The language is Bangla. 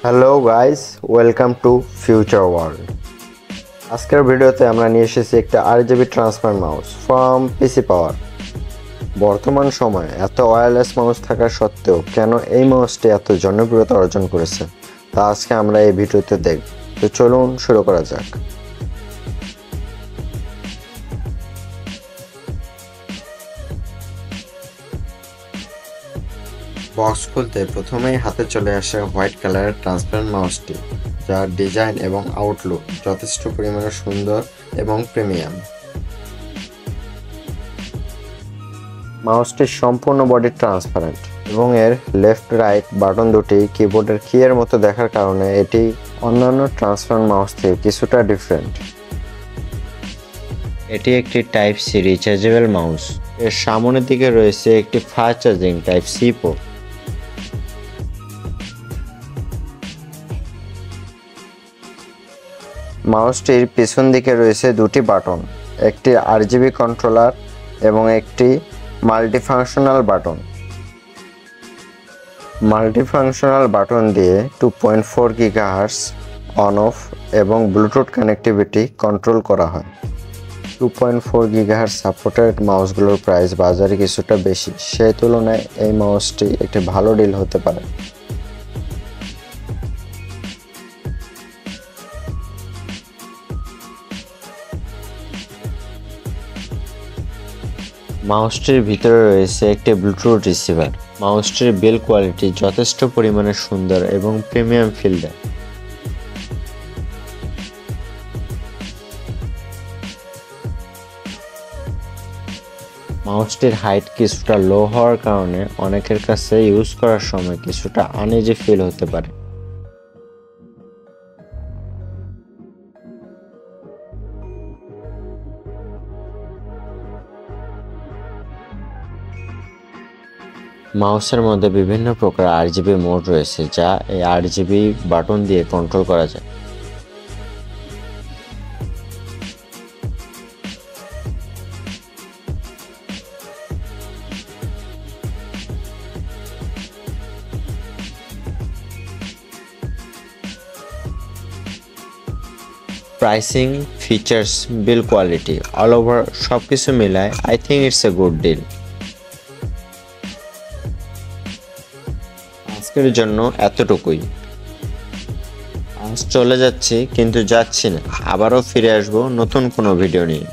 Hello guys, welcome to future world. আজকের ভিডিওতে আমরা নিয়ে এসেছি একটা আরজিবি ট্রান্সফার মাউস ফ্রম পিসি পাওয়ার। বর্তমান সময়ে এত ওয়্যারলেস মাউস থাকা সত্ত্বেও কেন এই মাউসটি এত জনপ্রিয়তা অর্জন করেছে তা আজকে আমরা এই ভিডিওতে দেখব। তো চলুন শুরু করা যাক। বক্স খুলতে প্রথমেই হাতে চলে আসে হোয়াইট কালারের ট্রান্সপারেন্ট মাউসটি, যার ডিজাইন এবং আউটলুক যথেষ্ট পরিমাণে সুন্দর এবং প্রিমিয়াম। মাউসটির সম্পূর্ণ বডি ট্রান্সপারেন্ট এবং এর লেফট রাইট বাটন দুটি কিবোর্ডের কিয়ের মতো দেখার কারণে এটি অন্যান্য ট্রান্সপারেন্ট মাউস থেকে কিছুটা ডিফারেন্ট। এটি একটি টাইপ সি রিচার্জেবল মাউস। এর সামনের দিকে রয়েছে একটি fast charging type C port. মাউসটির পিছন দিকে রয়েছে দুটি বাটন, একটি আরজিবি কন্ট্রোলার এবং একটি মাল্টিফাংশনাল বাটন। মাল্টিফাংশনাল বাটন দিয়ে 2.4 গিগাহার্টজ অন অফ এবং ব্লুটুথ কানেক্টিভিটি কন্ট্রোল করা হয়। 2.4 গিগাহার্টজ সাপোর্টেড মাউসগুলোর প্রাইস বাজারে কিছুটা বেশি, সেই তুলনায় এই মাউসটি একটি ভালো ডিল হতে পারে। মাউসটির ভিতরে রয়েছে একটি ব্লুটুথ রিসিভার। মাউসটির বিল্ড কোয়ালিটি যথেষ্ট পরিমাণে সুন্দর এবং প্রিমিয়াম ফিল দেয়। মাউসটির হাইট কিছুটা লো হওয়ার কারণে অনেকের কাছে ইউজ করার সময় কিছুটা আনইজি ফিল হতে পারে। মাউসের মধ্যে বিভিন্ন প্রকার আরজিবি মোড রয়েছে, যা এই আরজিবি বাটন দিয়ে কন্ট্রোল করা যায়। Pricing, features, build quality all over সবকিছু মিলায় I think it's a good deal. আজকের জন্য এতটুকুই। আজ চলে যাচ্ছি, কিন্তু যাচ্ছি না, আবারও ফিরে আসবো নতুন কোনো ভিডিও নিয়ে।